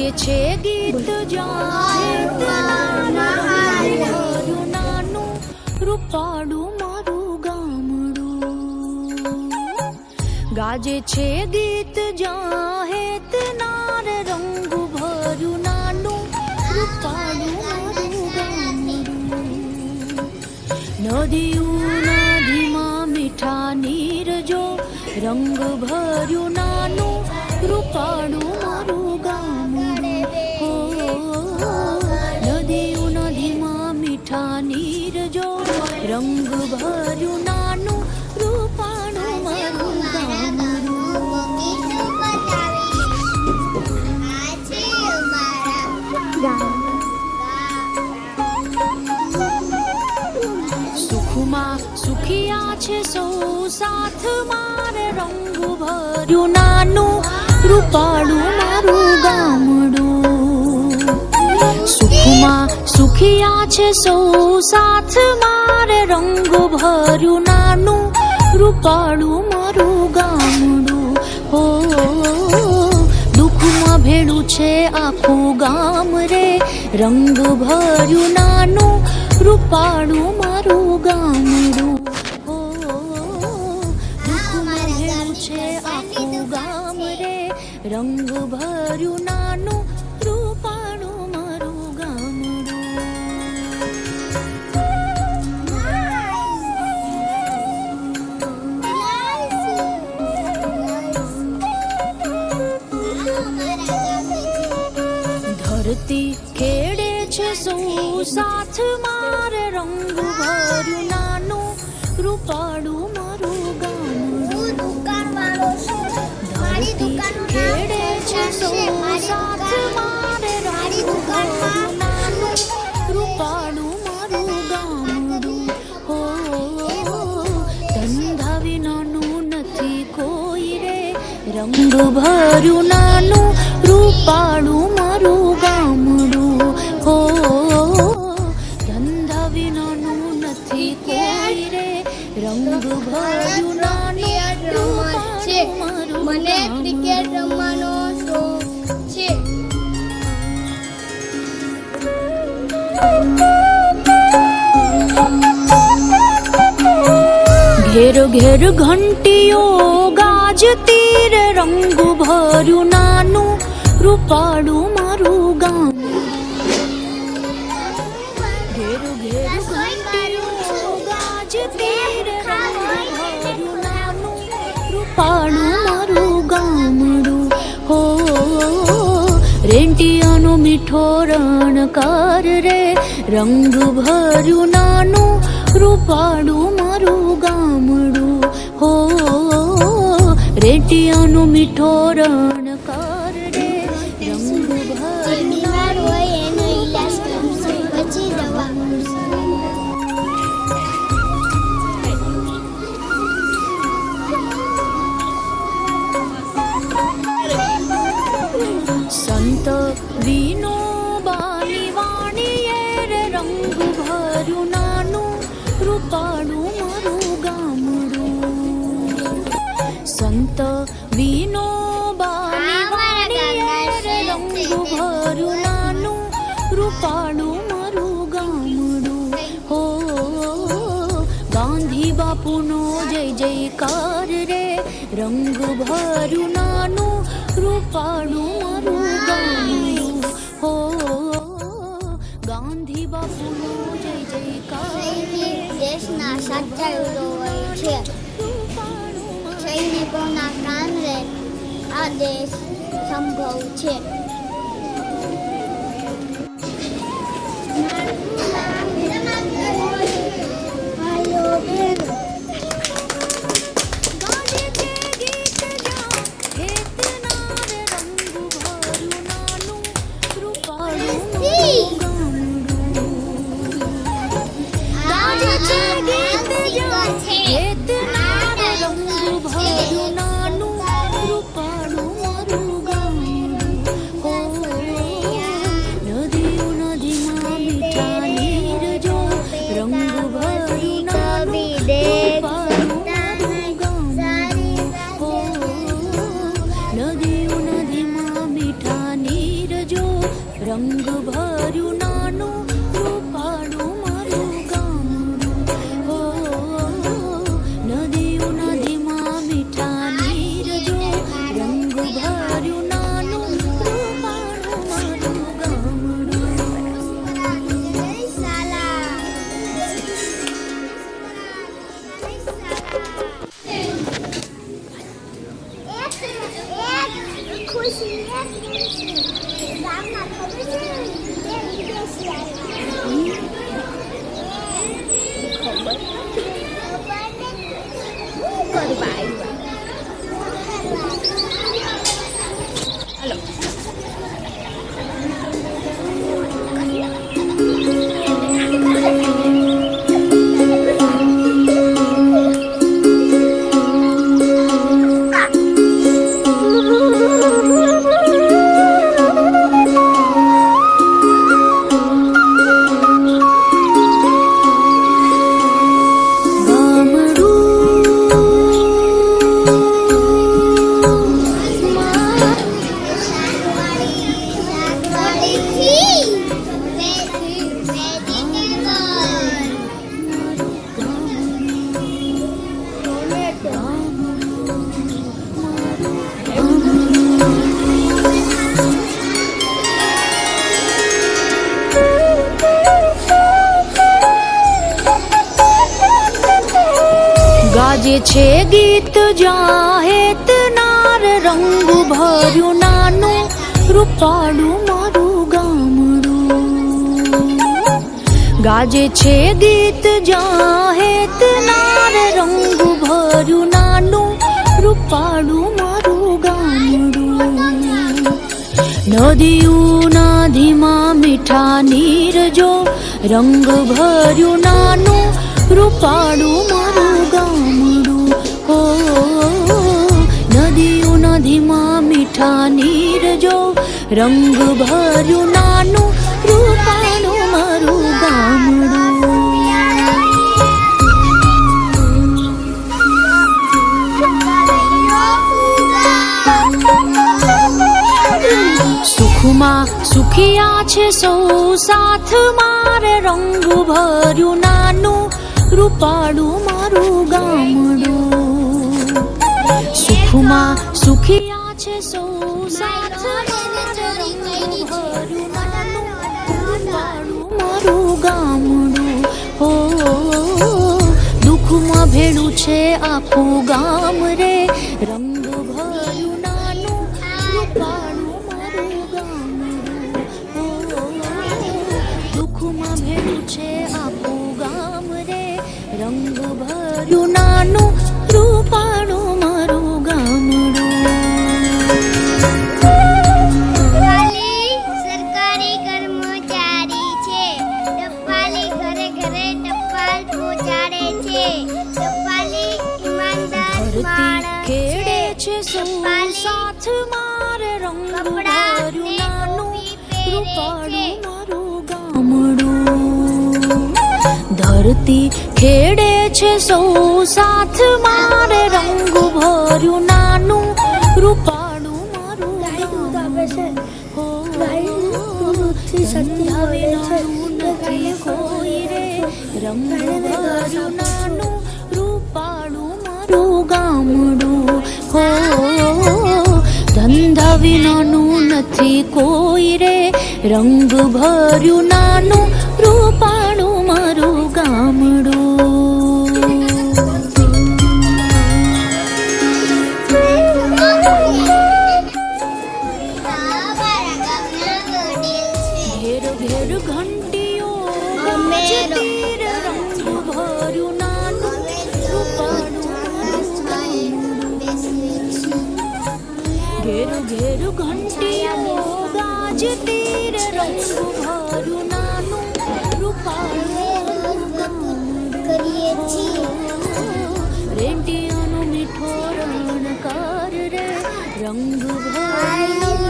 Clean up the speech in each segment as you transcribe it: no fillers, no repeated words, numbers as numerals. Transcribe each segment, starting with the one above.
ગાજે છે ગીત નાનું રૂપાળું મારું ગામડું. ગાજે છે ગીત જાહેત નાર રંગ ભર્યું નાનું રૂપાળું મારું ગામડું. નદીમાં મીઠા નીર જો રંગ ભર્યું નાનું રૂપાળું મારું ગામડું. નદીમાં મીઠા નીર જો રંગ ભર્યું નાનું રૂપાળું મારું ગામડું. સુખમાં સુખિયા છે સૌ સાથ મારે રંગ ભર્યું નાનું રૂપાળું મારું ગામડું. સુખમાં સુખિયા છે સૌ સાથ મારે રંગ ભર્યું નાનું રૂપાળું મારું ગામડું. હો દુઃખમાં ભેળું છે આખું ગામ રે રંગ ભર્યું નાનું રૂપાળું મારું ગામડું. હો દુઃખમાં ભેળું છે આખું ગામ રે રંગ ભર્યું નાનું રૂપાળું મારું ગામડું. ધરતી ખેડે છે સૌ સાથ મારે રંગ ભર્યું નાનું રૂપાળું મારું ગામડું. ધરતી ખેડે છે સૌ સાથ મારે રંગ ભર્યું નાનું રૂપાળું મારું ગામડું. હો ધંધા વિનાનું નથી કોઈ રે રંગ ભર્યું નાનું રૂપાળું મારું ગામડું. હો ધંધા વિનાનું નથી કોઈ રે રંગ ભર્યું નાનું રૂપાળું મારું. મને ક્રિકેટ રમવાનો શોખ છે. ઘેર ઘેર ઘંટીઓ ગાજતી રે રંગ ભર્યું નાનું રૂપાળું મારું ગામડું. ઘેર ઘેર ઘંટીઓ ગાજતી રે રંગ ભર્યું નાનું રૂપાળું મારું ગામડું. હો રેંટિયાનો મીઠો રણકાર રે રંગ ભર્યું નાનું રૂપાળું મારું ગામડું. હો રેંટિયાનો મીઠો રણકાર રે રંગ ભર્યું બીમાર હોય એનો ઈલાજ કરશે પછી દવા કરશે. સંત વિનોબાની વાણીએ રે રંગ ભર્યું નાનું રૂપાળું મારું ગામડું. સંત વિનોબાની વાણીએ રે રંગ ભર્યું નાનું રૂપાળું મારું ગામડું. હો ગાંધી બાપુનો જય જયકાર રે રંગ ભર્યું નાનું રૂપાળું મારું ગામડું. હો ગાંધી બાપુનો જય જયકાર સૈનિક દેશના સાચા વીરો હોય છે. સૈનિકોના કારણે આ દેશ સંભવ છે. ગાજે છે ગીત જાહેત નાર રંગ ભર્યું નાનું રૂપાળું મારું ગામડું. ગાજે છે ગીત જાહેત નાર રંગ ભર્યું નાનું રૂપાળું મારું ગામડું. નદીઓના ધીમા મીઠા નીર જો રંગ ભર્યું નાનું રૂપાળું મારું ગામડું. હો નદીઓના ધીમા મીઠા નીર જો રંગ ભર્યું નાનું રૂપાળું મારું ગામડું. સુખમાં સુખિયા છે સૌ સાથ મારે રંગ ભર્યું નાનું રૂપાળું મારું ગામડું. સુખમાં સુખિયા છે સૌ સાથ મારે રંગ ભર્યું નાનું રૂપાળું મારું ગામડું. હો દુઃખમાં ભેળું છે આખું ગામ રે રંગ ભર્યું નાનું રૂપાળું મારું ગામડું. દુઃખમાં ભેળું છે આખું ગામ રે રંગ ભર્યું નાનું રૂપાળું મારું ગામડું. સરકારી કર્મચારી છે, ટપાલી ઘરે ઘરે ટપાલ પહોંચાડે છે. ટપાલી ઈમાનદાર માણસ ખેડે છે સૌ સાથ મારે રંગ ભર્યું નાનું રૂપાળું મારું ગામડું. ધરતી ખેડે છે સૌ સાથ મારે રંગ ભર્યું નાનું રૂપાળું મારું ગામડું. હો સંધાવેલું નથી કોઈ રે રંગ ભર્યું નાનું રૂપાળું મારું ગામડું. હો ધંધા વિનાનું નથી કોઈ રે રંગ ભર્યું નાનું રૂપાળું મારું ગામડું. ઘેર ઘેર ઘંટીઓ ગાજતી રે રંગ ભર્યું નાનું રૂપાળું મારું ગામડું. ઘેર ઘેર ઘંટીઓ ગાજતી રે રંગ ભર્યું નાનું રૂપાળું મારું ગામડું. રેંટિયાનો મીઠો રણકાર રે રંગ ભર્યું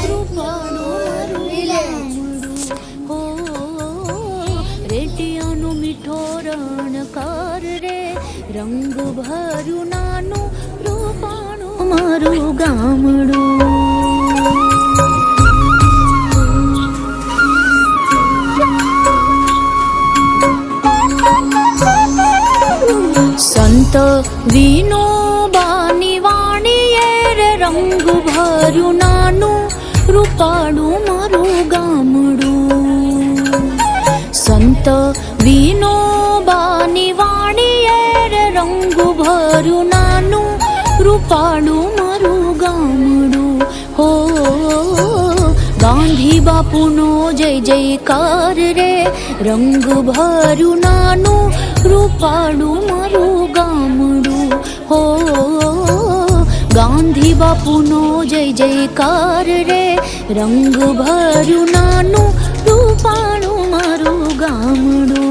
રૂપાળું મારું ગામડું. હો રેંટિયાનો મીઠો રણકાર રે રંગ ભર્યું નાનું રૂપાળું મારું ગામડું. સંત વિનોબાની વાણીએ રે રંગ ભર્યું નાનું રૂપાળું મારું ગામડું. સંત વિનોબાની વાણીએ રે રંગ ભર્યું નાનું રૂપાળું મારું ગામડું. હો ગાંધી બાપુનો જય જયકાર રે રંગ ભર્યું નાનું રૂપાળું મારું ગામડું હો ગાંધી બાપુનો જય જયકાર રે રંગ ભર્યું નાનું રૂપાળું મારું ગામડું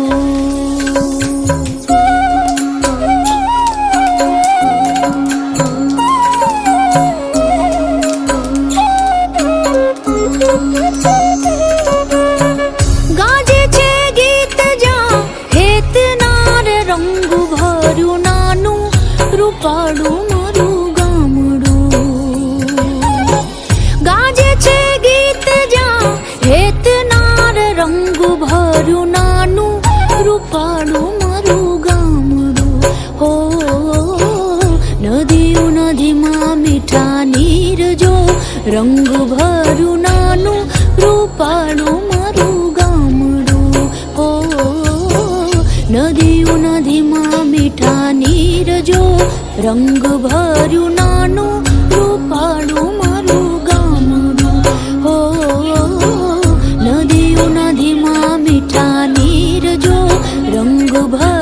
ગાજે છે ગીત જા હેતનાર રંગ ભર્યું નાનું રૂપાળું મારું ગામડું ગાજે છે ગીત જા હેતનાર રંગ ભર્યું નાનું રૂપાળું મારું ગામડું હો નદીઓ નદીમાં મીઠા નીર જો રંગ ભર્યું નાનું રૂપાળું મારું ગામડું હો નદીઓ નદીમાં મીઠા નીર જો રંગ ભર્યું નાનું રૂપાળું મારું ગામડું હો નદીઓ નદીમાં મીઠા નીર જો રંગ ભર્યું